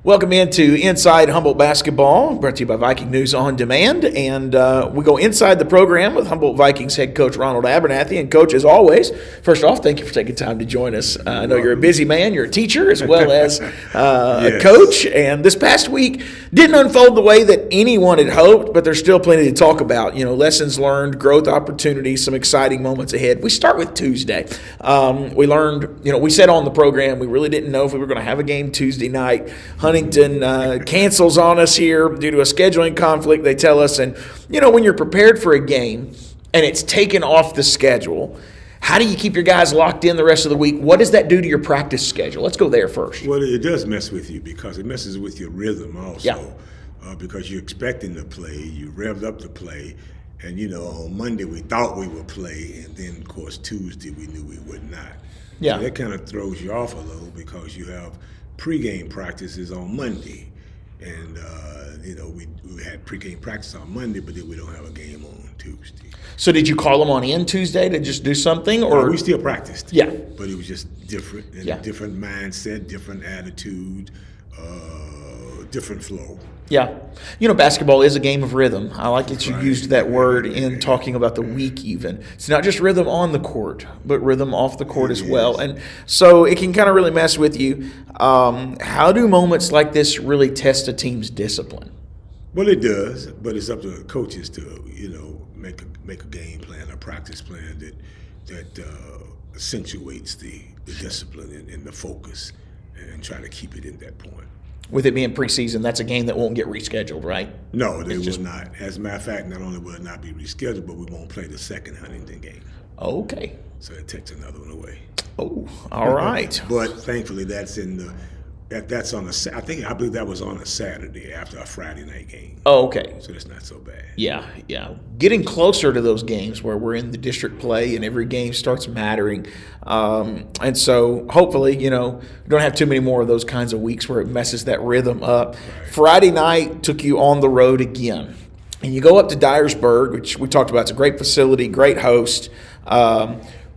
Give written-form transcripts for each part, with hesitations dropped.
Welcome into Inside Humboldt Basketball, brought to you by Viking News on Demand. And we go inside the program with Humboldt Vikings head coach Ronald Abernathy. And, Coach, as always, first off, thank you for taking time to join us. I know you're a busy man. You're a teacher as well as a coach. And this past week didn't unfold the way that anyone had hoped, but there's still plenty to talk about. You know, lessons learned, growth opportunities, some exciting moments ahead. We start with Tuesday. We learned, we said on the program we really didn't know if we were going to have a game Tuesday night. Huntingdon cancels on us here due to a scheduling conflict, they tell us. And, when you're prepared for a game and it's taken off the schedule, how do you keep your guys locked in the rest of the week? What does that do to your practice schedule? Let's go there first. Well, it does mess with you because it messes with your rhythm also. Yeah. Because you're expecting to play, you revved up to play, and, on Monday we thought we would play, and then, of course, Tuesday we knew we would not. Yeah. So that kind of throws you off a little because you have pregame practices on Monday, and we had pregame practice on Monday, but then we don't have a game on Tuesday. So did you call them on in Tuesday to just do something, or we still practiced? Yeah, but it was just different, and a different mindset, different attitude, different flow. Yeah. Basketball is a game of rhythm. I like that you used that word in talking about the week even. It's not just rhythm on the court, but rhythm off the court as well. And so it can kind of really mess with you. How do moments like this really test a team's discipline? Well, it does, but it's up to the coaches to, make a game plan, a practice plan that accentuates the discipline and the focus and try to keep it in that point. With it being preseason, that's a game that won't get rescheduled, right? No, they will not. As a matter of fact, not only will it not be rescheduled, but we won't play the second Huntingdon game. Okay. So it takes another one away. Oh, all right. But thankfully, that's on I believe that was on a Saturday after a Friday night game. Oh, okay. So that's not so bad. Yeah. Getting closer to those games where we're in the district play and every game starts mattering. And so hopefully, we don't have too many more of those kinds of weeks where it messes that rhythm up. Right. Friday night took you on the road again. And you go up to Dyersburg, which we talked about. It's a great facility, great host.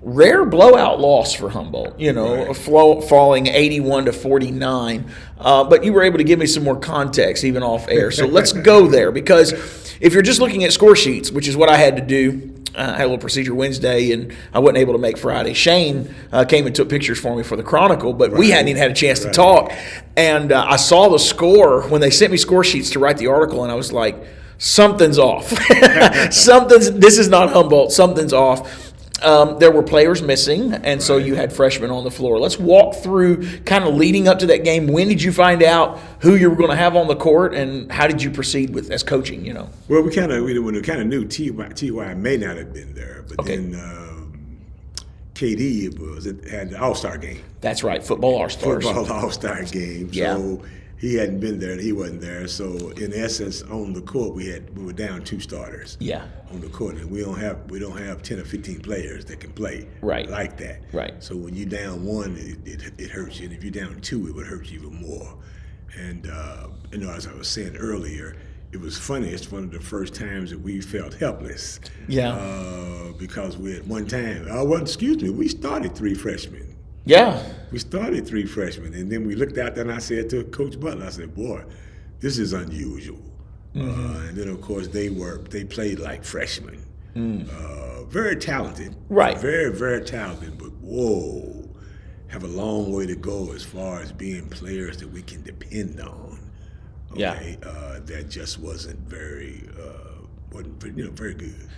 Rare blowout loss for Humboldt, right. Falling 81-49. But you were able to give me some more context even off air. So let's go there, because if you're just looking at score sheets, which is what I had to do, I had a little procedure Wednesday and I wasn't able to make Friday. Shane came and took pictures for me for the Chronicle, but we hadn't even had a chance to talk. And I saw the score when they sent me score sheets to write the article, and I was like, something's off. This is not Humboldt. Something's off. There were players missing, and so you had freshmen on the floor. Let's walk through kind of leading up to that game. When did you find out who you were going to have on the court, and how did you proceed with as coaching? Well, we kind of knew Ty may not have been there, but then KD had the All-Star game. That's right, football All-Stars. Football All-Star game. So he hadn't been there and he wasn't there. So in essence, on the court we were down 2 starters. Yeah. On the court, and we don't have 10 or 15 players that can play like that. Right. So when you're down 1, it hurts you, and if you're down 2, it would hurt you even more. And as I was saying earlier, it was funny. It's one of the first times that we felt helpless. Yeah. Because we at one time, we started 3 freshmen. Yeah. We started 3 freshmen, and then we looked out there and I said to Coach Butler, I said, boy, this is unusual. Mm-hmm. And then, of course, they played like freshmen. Very talented. Right. Very, very talented, but have a long way to go as far as being players that we can depend on. Okay? Yeah. That just wasn't very good.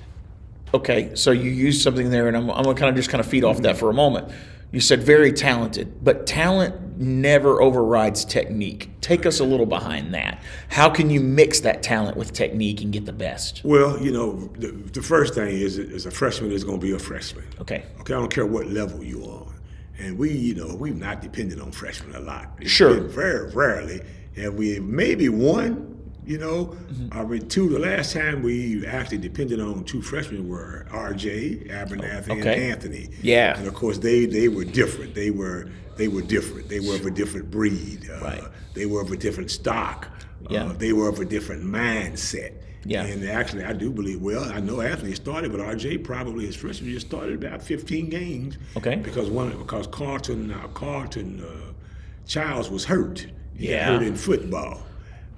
Okay, so you used something there, and I'm going to kind of feed off that for a moment. You said very talented, but talent never overrides technique. Take us a little behind that. How can you mix that talent with technique and get the best? Well, the first thing is a freshman is going to be a freshman. Okay. I don't care what level you're on. And we've not depended on freshmen a lot. Sure. Very rarely. And we maybe one. The last time we actually depended on 2 freshmen were R.J. Abernathy and Anthony. Yeah. And of course they were different. They were different. They were of a different breed. They were of a different stock. They were of a different mindset. Yeah. And actually, I do believe, I know Anthony started, but R.J. probably his freshman year started about 15 games. Okay. Because Carlton Childs was hurt. Yeah. hurt in football.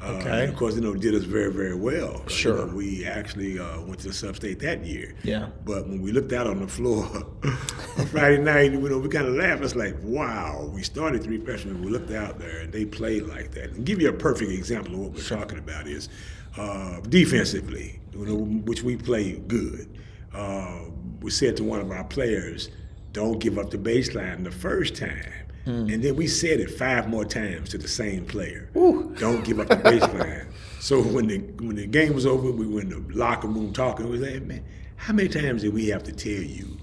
Okay. And of course, did us very, very well. Sure. We actually went to the sub-state that year. Yeah. But when we looked out on the floor on Friday night, we kind of laughed. It's like, wow, we started 3 freshmen. We looked out there, and they played like that. And give you a perfect example of what we're talking about is defensively, which we play good. We said to one of our players, don't give up the baseline the first time. And then we said it 5 more times to the same player. Ooh. Don't give up the baseline. So when the game was over, we were in the locker room talking. We said, man, how many times did we have to tell you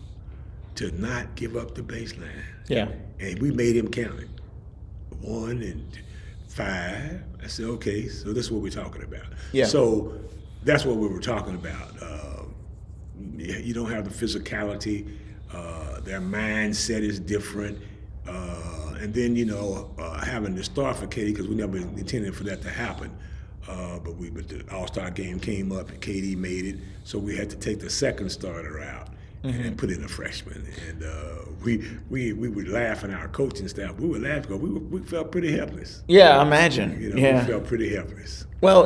to not give up the baseline? Yeah. And we made him count it. 1 and 5. I said, okay, so this is what we're talking about. Yeah. So that's what we were talking about. You don't have the physicality. Their mindset is different. And then, having to start for KD, because we never intended for that to happen. But the All-Star game came up and KD made it, so we had to take the second starter out and put in a freshman. And we were laughing, our coaching staff, we were laughing because we felt pretty helpless. Yeah, I imagine. We Yeah. felt pretty helpless. Well,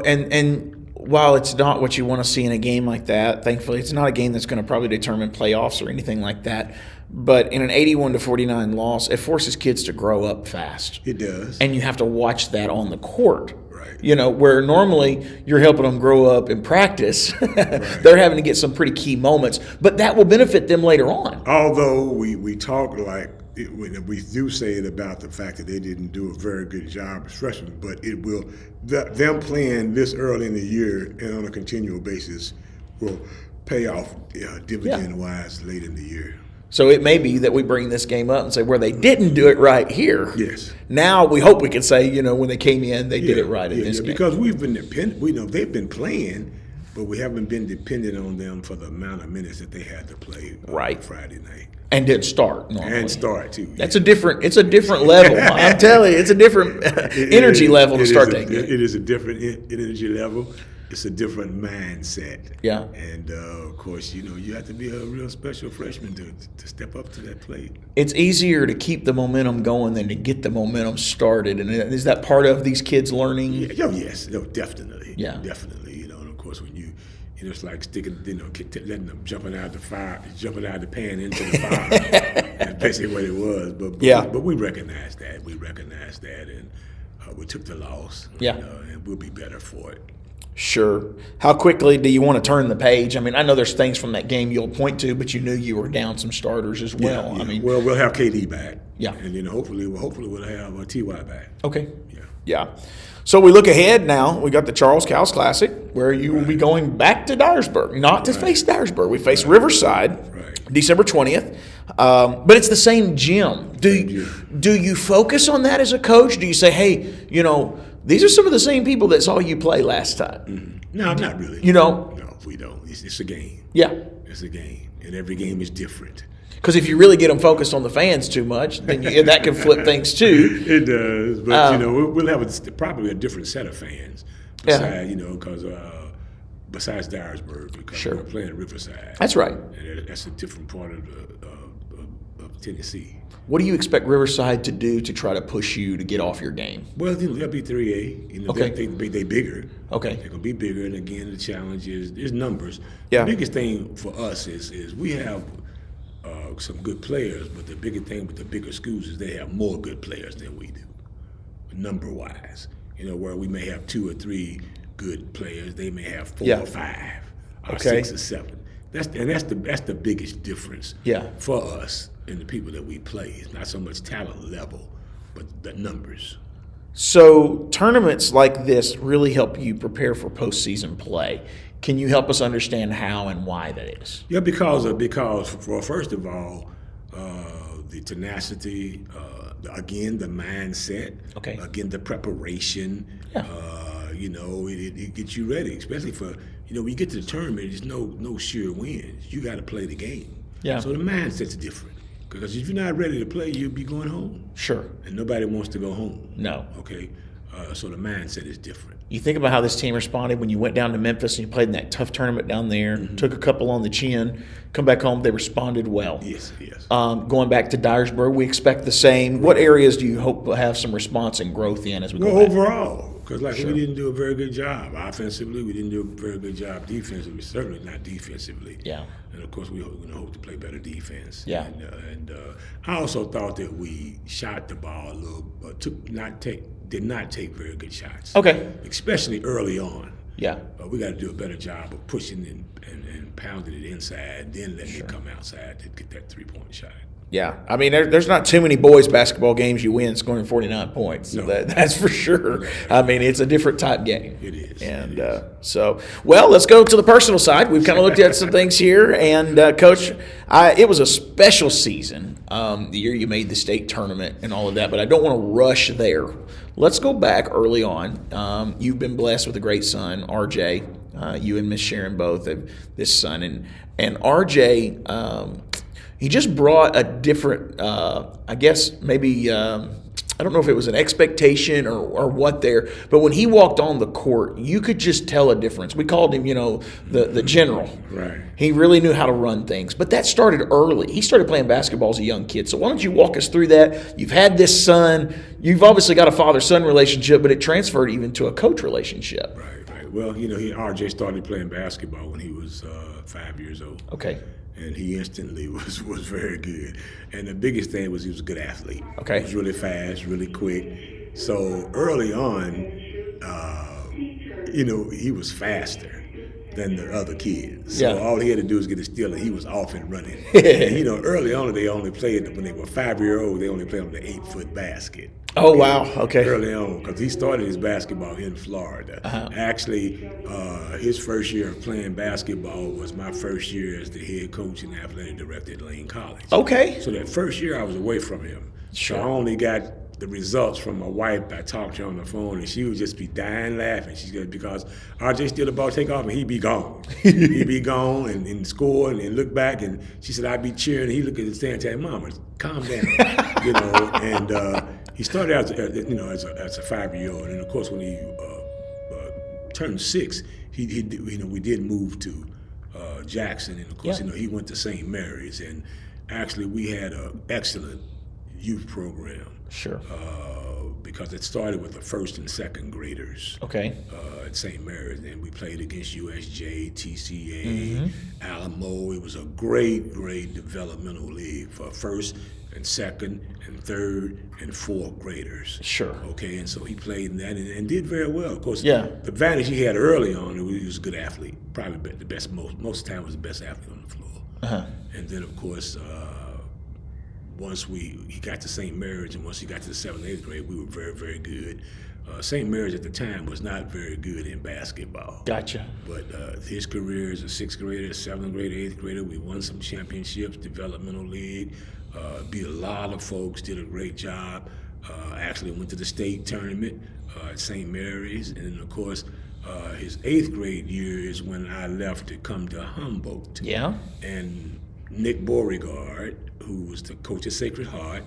and while it's not what you want to see in a game like that, thankfully it's not a game that's going to probably determine playoffs or anything like that. But in an 81-49 loss, it forces kids to grow up fast. It does. And you have to watch that on the court. Right. Where normally you're helping them grow up in practice, they're having to get some pretty key moments. But that will benefit them later on. Although we talk like, we do say it about the fact that they didn't do a very good job as freshmen, but it will, them playing this early in the year and on a continual basis will pay off dividend-wise late in the year. So it may be that we bring this game up and say where they didn't do it right here. Yes. Now we hope we can say, when they came in, they did it right in this game. Because we've been dependent. We know they've been playing, but we haven't been dependent on them for the amount of minutes that they had to play Friday night. And didn't start normally. And start too. It's a different level. I'm telling you, it's a different energy level to start that game. It is a different energy level. It's a different mindset. Yeah. And of course, you have to be a real special freshman to step up to that plate. It's easier to keep the momentum going than to get the momentum started. And is that part of these kids learning? Yeah, yes, definitely. Yeah. Definitely. And of course, when it's like sticking, letting them jumping out the pan into the fire. That's basically what it was. But we recognize that. And we took the loss. Yeah. And we'll be better for it. Sure. How quickly do you want to turn the page? I mean, I know there's things from that game you'll point to, but you knew you were down some starters as well. Yeah. I mean, we'll have KD back. Yeah. And then hopefully we'll have TY back. Okay. Yeah. So we look ahead now. We got the Charles Cowles Classic, where you will be going back to Dyersburg, not to face Dyersburg. We face Riverside, December 20th. But it's the same gym. Do you focus on that as a coach? Do you say, hey, these are some of the same people that saw you play last time? Mm-hmm. No, not really. No, we don't. It's a game. Yeah. It's a game. And every game is different. Because if you really get them focused on the fans too much, then that can flip things too. It does. But, we'll have probably a different set of fans. Besides, besides Dyersburg, because we're playing Riverside. That's right. And that's a different part of Tennessee. What do you expect Riverside to do to try to push you to get off your game? Well, they'll be 3A. They're bigger. Okay. They're going to be bigger. And again, the challenge is numbers. Yeah. The biggest thing for us is we have some good players, but the biggest thing with the bigger schools is they have more good players than we do, number-wise. Where we may have 2 or 3 good players, they may have 4 or 5 or 6 or 7. That's the biggest difference for us and the people that we play. It's not so much talent level, but the numbers. So tournaments like this really help you prepare for postseason play. Can you help us understand how and why that is? Yeah, because first of all, the tenacity, again, the mindset, again, the preparation. It gets you ready, especially for when you get to the tournament. There's no sure wins. You got to play the game. Yeah. So the mindset's different. Because if you're not ready to play, you'll be going home. Sure. And nobody wants to go home. No. Okay. So the mindset is different. You think about how this team responded when you went down to Memphis and you played in that tough tournament down there, took a couple on the chin, come back home, they responded well. Yes, yes. Going back to Dyersburg, we expect the same. What areas do you hope will have some response and growth in as we go back? Overall, because we didn't do a very good job offensively, we didn't do a very good job defensively, certainly not defensively. Yeah. And of course, we hope to play better defense. Yeah. And I also thought that we shot the ball a little, did not take very good shots. Okay. Especially early on. Yeah. We got to do a better job of pushing and pounding it inside, then letting it come outside to get that 3-point shot. Yeah, I mean, there's not too many boys basketball games you win scoring 49 points. No. That's for sure. I mean, it's a different type game. It is. And so, well, let's go to the personal side. We've kind of looked at some things here. And, Coach, it was a special season, the year you made the state tournament and all of that, but I don't want to rush there. Let's go back early on. You've been blessed with a great son, RJ. You and Miss Sharon both have this son. And RJ he just brought a different, I guess maybe, I don't know if it was an expectation or what there, but when he walked on the court, you could just tell a difference. We called him, the general. Right. He really knew how to run things. But that started early. He started playing basketball as a young kid. So why don't you walk us through that? You've had this son. You've obviously got a father-son relationship, but it transferred even to a coach relationship. Right. Well, RJ started playing basketball when he was 5 years old. Okay. And he instantly was very good. And the biggest thing was he was a good athlete. Okay. He was really fast, really quick. So early on, he was faster than the other kids. So all he had to do was get a steal, and he was off and running. And, early on, they only played, when they were 5-year-old, they only played on the 8-foot basket. Oh, wow. Okay. Early on, because he started his basketball in Florida. Actually, his first year of playing basketball was my first year as the head coach and athletic director at Lane College. Okay. So that first year, I was away from him. Sure. So I only got the results from my wife. I talked to her on the phone, and she would just be dying laughing. She said, because RJ steal the ball, take off, and he'd be gone. He'd be gone and score and look back, and she said, I'd be cheering, and he'd look at the stand and say, Mama, calm down, and he started out, as a 5-year-old, and of course when he turned 6, we did move to Jackson, and of course he went to St. Mary's, and actually we had an excellent youth program. Sure. Because it started with the first and second graders. Okay. At St. Mary's, and we played against USJ, TCA, Alamo. It was a great developmental league for first and second and third and fourth graders. Sure. Okay, and so he played in that and did very well. Of course, the advantage he had early on, he was a good athlete. Probably the best, most of the time was the best athlete on the floor. And then, of course, once he got to St. Mary's, and once he got to the 7th, 8th grade, we were very, very good. St. Mary's at the time was not very good in basketball. Gotcha. But his career as a 6th grader, 7th grader, 8th grader, we won some championships, developmental league, beat a lot of folks, did a great job. Actually went to the state tournament at St. Mary's, and then of course his 8th grade year is when I left to come to Humboldt. Yeah. And Nick Beauregard, who was the coach at Sacred Heart,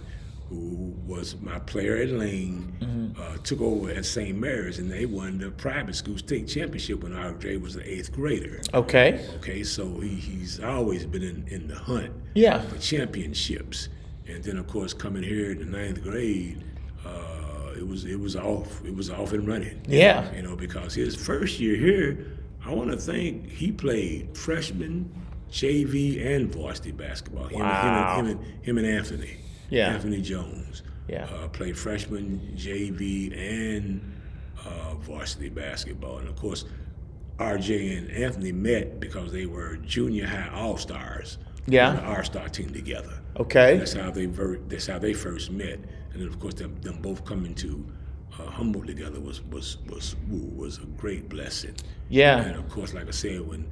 who was my player at Lane, took over at St. Mary's, and they won the private school state championship when RJ was an 8th grader. Okay. Okay, so he's always been in the hunt for championships. And then, of course, coming here in the 9th grade, it was off and running. Yeah. Because his first year here, I want to think he played freshman, JV, and varsity basketball. Wow. Him and Anthony. Yeah. Anthony Jones. Yeah. Played freshman, JV, and varsity basketball. And of course, RJ and Anthony met because they were junior high all-stars. Yeah. On the all-star team together. Okay. And that's how they first met. And then of course them both coming to Humboldt together was a great blessing. Yeah. And of course, like I said, when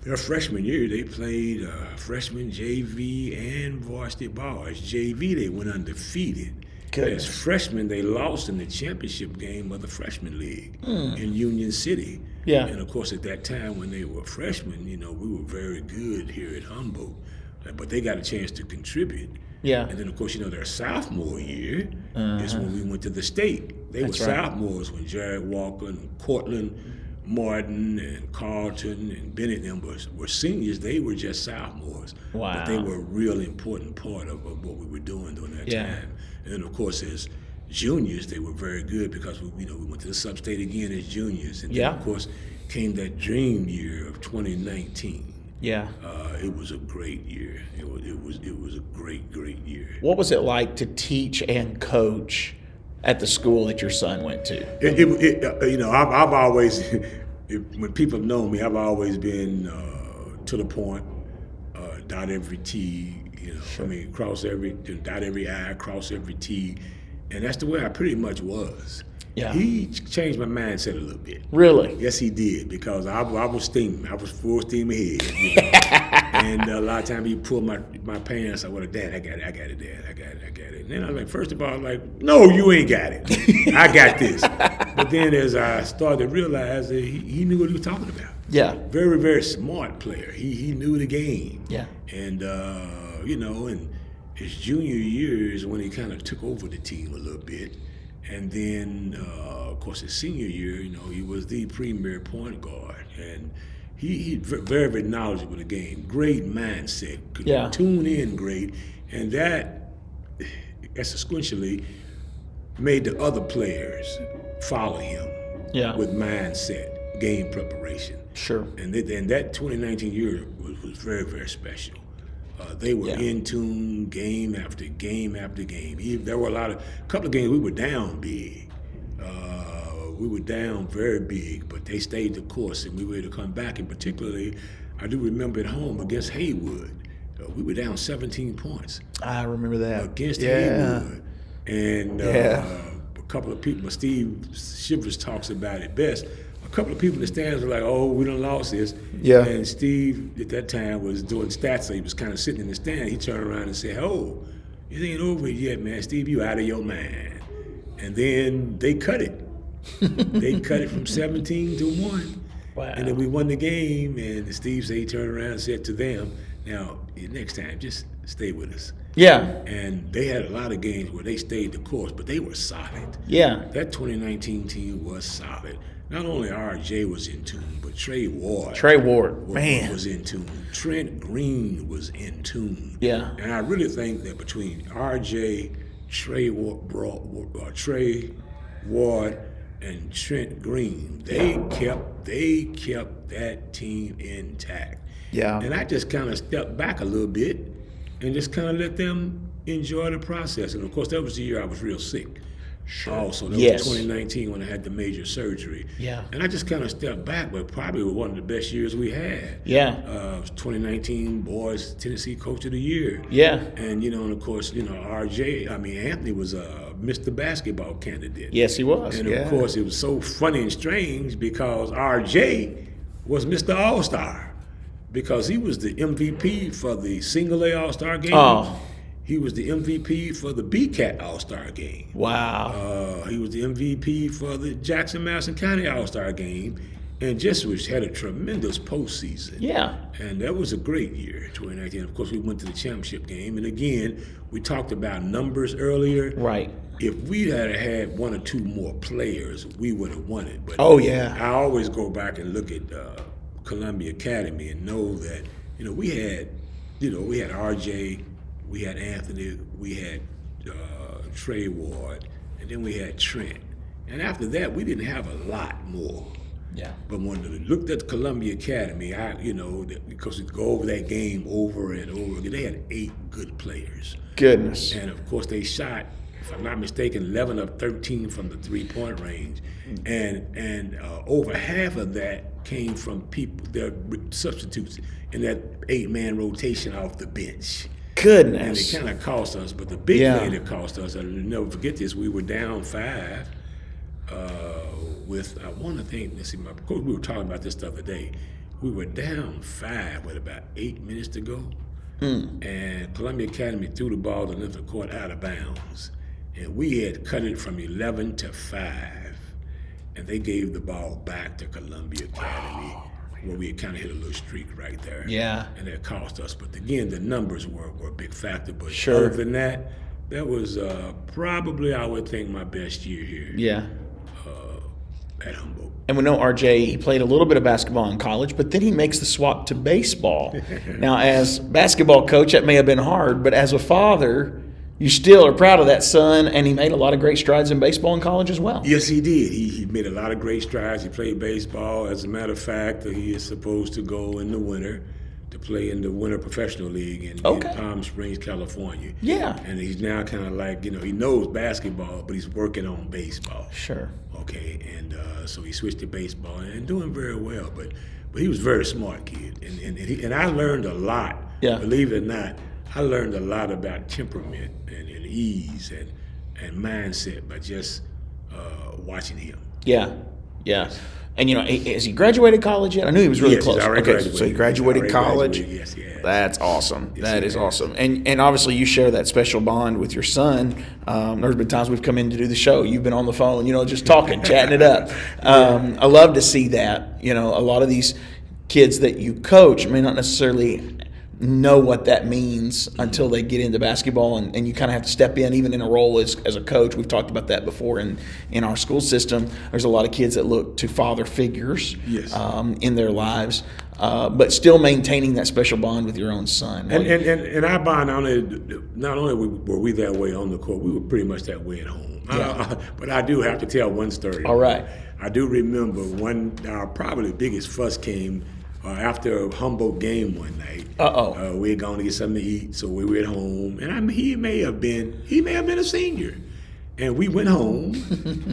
their freshman year, they played freshman, JV, and varsity ball. As JV, they went undefeated. As freshmen, they lost in the championship game of the freshman league in Union City. Yeah. And of course, at that time when they were freshmen, we were very good here at Humboldt, but they got a chance to contribute. Yeah. And then of course, their sophomore year is when we went to the state They were That's right. sophomores when Jared Walker and Cortland Martin and Carlton and Bennett and them were seniors. They were just sophomores. Wow. But they were a really important part of what we were doing during that time. And then, of course, as juniors, they were very good because we went to the sub-state again as juniors. And then, of course, came that dream year of 2019. Yeah. It was a great year. It was a great year. What was it like to teach and coach at the school that your son went to? I've always, when people know me, I've always been to the point, dot every T. Sure. Dot every I, cross every T, and that's the way I pretty much was. Yeah. He changed my mindset a little bit. Really? Yes, he did, because I was steaming. I was full steam ahead. And a lot of times he pulled my pants. I would, Dad, I got it, Dad. I got it. And then I was like, first of all, no, you ain't got it. I got this. But then as I started to realize that he knew what he was talking about. Yeah. Very, very smart player. He knew the game. Yeah. And, and his junior year is when he kind of took over the team a little bit. And then, of course, his senior year, he was the premier point guard. And he very, very knowledgeable of the game. Great mindset. Could tune in great. And that sequentially made the other players follow him with mindset, game preparation. Sure. And that 2019 year was very, very special. They were in tune game after game after game. There were a couple of games we were down big. We were down very big, but they stayed the course and we were able to come back. And particularly, I do remember at home against Haywood, we were down 17 points. I remember that. Against Haywood. And a couple of people, Steve Shivers talks about it best. A couple of people in the stands were like, oh, we done lost this. Yeah. And Steve, at that time, was doing stats, so he was kind of sitting in the stand. He turned around and said, oh, it ain't over yet, man. Steve, you out of your mind. And then they cut it. They cut it from 17 to 1. Wow. And then we won the game, and Steve said he turned around and said to them, now, next time, just stay with us. Yeah. And they had a lot of games where they stayed the course, but they were solid. Yeah. That 2019 team was solid. Not only RJ was in tune, but Trey Ward was in tune. Trent Green was in tune. Yeah. And I really think that between RJ, Trey Ward, and Trent Green, they kept that team intact. Yeah. And I just kind of stepped back a little bit and just kind of let them enjoy the process. And of course, that was the year I was real sick. Sure. Also, that was 2019 when I had the major surgery. Yeah. And I just kind of stepped back, but probably was one of the best years we had. Yeah. 2019 Boys Tennessee Coach of the Year. Yeah. And, and of course, Anthony was a Mr. Basketball candidate. Yes, he was. And of course, it was so funny and strange because RJ was Mr. All-Star because he was the MVP for the Single A All-Star game. Oh. He was the MVP for the BCAT All-Star game. Wow. He was the MVP for the Jackson-Madison County All-Star game and just had a tremendous postseason. Yeah. And that was a great year, 2019. Of course, we went to the championship game. And again, we talked about numbers earlier. Right. If we had one or two more players, we would have won it. But I always go back and look at Columbia Academy and know that, we had RJ, we had Anthony, we had Trey Ward, and then we had Trent. And after that, we didn't have a lot more. Yeah. But when I looked at Columbia Academy, because we go over that game over and over again, they had 8 good players. Goodness. And of course, they shot, if I'm not mistaken, 11 of 13 from the 3-point range, and over half of that came from people, their substitutes in that 8-man rotation off the bench. Goodness. And it kind of cost us, but the big thing that cost us, I'll never forget this, we were down 5 with, I want to think, of course we were talking about this the other day, we were down 5 with about 8 minutes to go, and Columbia Academy threw the ball to the left of the court out of bounds, and we had cut it from 11 to 5, and they gave the ball back to Columbia Academy. Where we had kind of hit a little streak right there. Yeah. And that cost us. But again, the numbers were a big factor. But sure. Other than that, That was probably, I would think, my best year here. Yeah. At Humboldt. And we know RJ, he played a little bit of basketball in college, but then he makes the swap to baseball. Now, as basketball coach, that may have been hard, but as a father, you still are proud of that son, and he made a lot of great strides in baseball in college as well. Yes, he did. He made a lot of great strides. He played baseball. As a matter of fact, he is supposed to go in the winter to play in the Winter Professional League in Palm Springs, California. Yeah. And he's now kind of like, he knows basketball, but he's working on baseball. Sure. Okay, and so he switched to baseball and doing very well. But he was a very smart kid, and I learned a lot. Yeah. Believe it or not, I learned a lot about temperament and ease and mindset by just watching him. Yeah. And, has he graduated college yet? I knew he was really close. So he graduated college. Yes. That's awesome. Yes, that is awesome. And obviously you share that special bond with your son. There's been times we've come in to do the show. You've been on the phone, just talking, chatting it up. I love to see that. A lot of these kids that you coach may not necessarily know what that means until they get into basketball, and you kind of have to step in, even in a role as a coach. We've talked about that before in our school system. There's a lot of kids that look to father figures in their lives, but still maintaining that special bond with your own son. And our bond, not only were we that way on the court, we were pretty much that way at home. But I do have to tell one story. All right. I do remember our probably biggest fuss came after a Humboldt game one night. We had gone to get something to eat, so we were at home. And he may have been a senior. And we went home.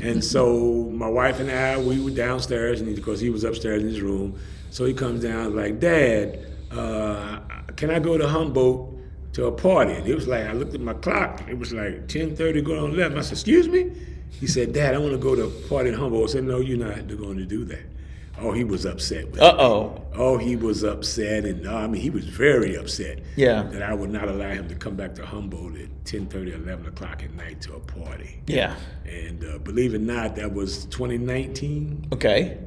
And so my wife and I, we were downstairs, and because he was upstairs in his room. So he comes down like, Dad, can I go to Humboldt to a party? And it was like, I looked at my clock. It was like 10:30 going on 11. I said, excuse me? He said, Dad, I want to go to a party in Humboldt. I said, no, you're not going to do that. Oh, he was upset with me. Oh, he was upset, and he was very upset that I would not allow him to come back to Humboldt at 10:30, 11 o'clock at night to a party. Yeah. And believe it or not, that was 2019. Okay.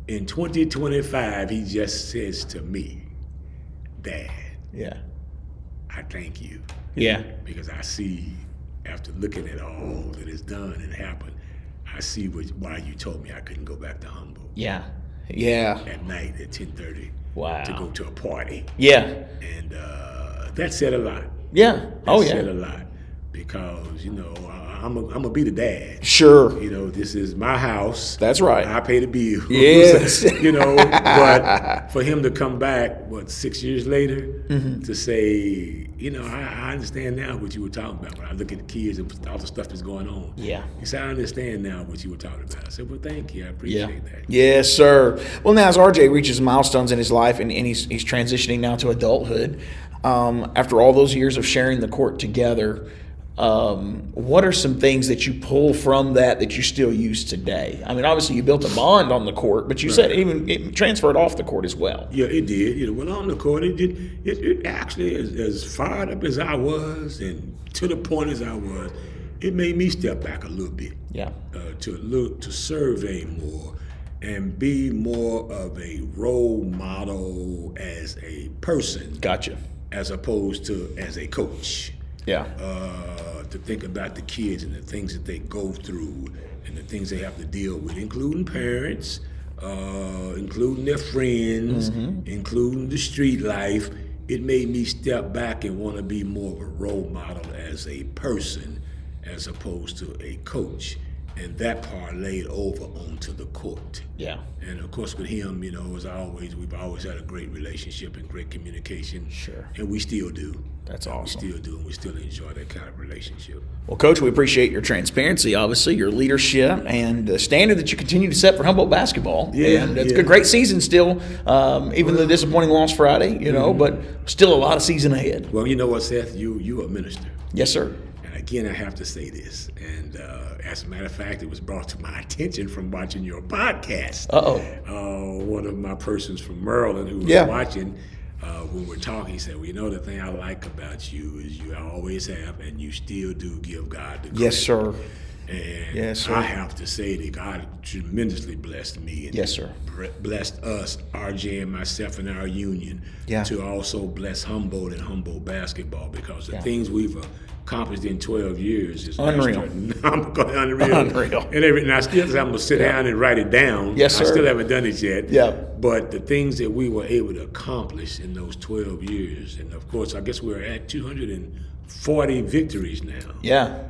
In 2025, he just says to me, Dad, I thank you. Yeah. Because I see, after looking at all that is done and happened, I see why you told me I couldn't go back to Humboldt. Yeah. At night at 10:30. Wow. To go to a party. Yeah. And that said a lot. Yeah. That said a lot. Because, I'm gonna be the dad. Sure. This is my house. That's right. I pay the bill. Yes. But for him to come back, 6 years later, to say, I understand now what you were talking about. When I look at the kids and all the stuff that's going on. Yeah. He said, I understand now what you were talking about. I said, well, thank you. I appreciate that. Yes, sir. Well, now as RJ reaches milestones in his life and he's transitioning now to adulthood, after all those years of sharing the court together, what are some things that you pull from that you still use today? I mean, obviously you built a bond on the court, but you said it transferred off the court as well. Yeah, it did. Well, on the court, it actually, as fired up as I was and to the point as I was, it made me step back a little bit. Yeah. To survey more and be more of a role model as a person. Gotcha. As opposed to as a coach. Yeah. To think about the kids and the things that they go through and the things they have to deal with, including parents, including their friends, including the street life. It made me step back and want to be more of a role model as a person as opposed to a coach. And that parlayed over onto the court. Yeah. And of course with him, as always, we've always had a great relationship and great communication. Sure. And we still do. That's awesome. We still do, and we still enjoy that kind of relationship. Well, Coach, we appreciate your transparency, obviously, your leadership, and the standard that you continue to set for Humboldt basketball. Yeah. And it's a great season still, even the disappointing loss Friday, but still a lot of season ahead. Well, you know what, Seth? You a minister. Yes, sir. And again, I have to say this, and as a matter of fact, it was brought to my attention from watching your podcast. One of my persons from Maryland who was watching, when we're talking, he said, well, the thing I like about you is you always have, and you still do give God the credit. Yes, sir. And yes, sir. I have to say that God tremendously blessed me. And yes, sir. Blessed us, RJ and myself and our union, to also bless Humboldt and Humboldt basketball, because the things we've accomplished in 12 years is Unreal. Unreal. And I still I'm gonna sit down and write it down. Yes, sir. I still haven't done it yet. Yeah. But the things that we were able to accomplish in those 12 years, and of course, I guess we're at 240 victories now. Yeah.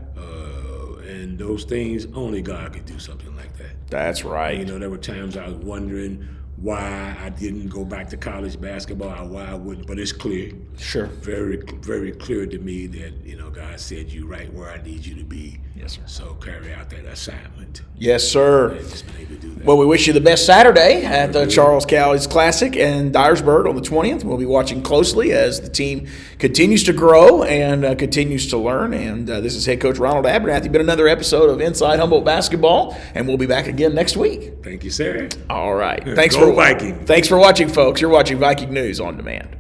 And those things, only God could do something like that. That's right. You know, there were times I was wondering why I didn't go back to college basketball, or why I wouldn't, but it's clear. Sure. Very, very clear to me that, God said you right where I need you to be. Yes, sir. So carry out that assignment. Yes, sir. And just been able to do that. Well, we wish you the best Saturday at the Charles Cowles Classic in Dyersburg on the 20th. We'll be watching closely as the team continues to grow and continues to learn. And this is head coach Ronald Abernathy. Been another episode of Inside Humboldt Basketball, and we'll be back again next week. Thank you, sir. All right. Go Vikings. Thanks for watching, folks. You're watching Viking News on Demand.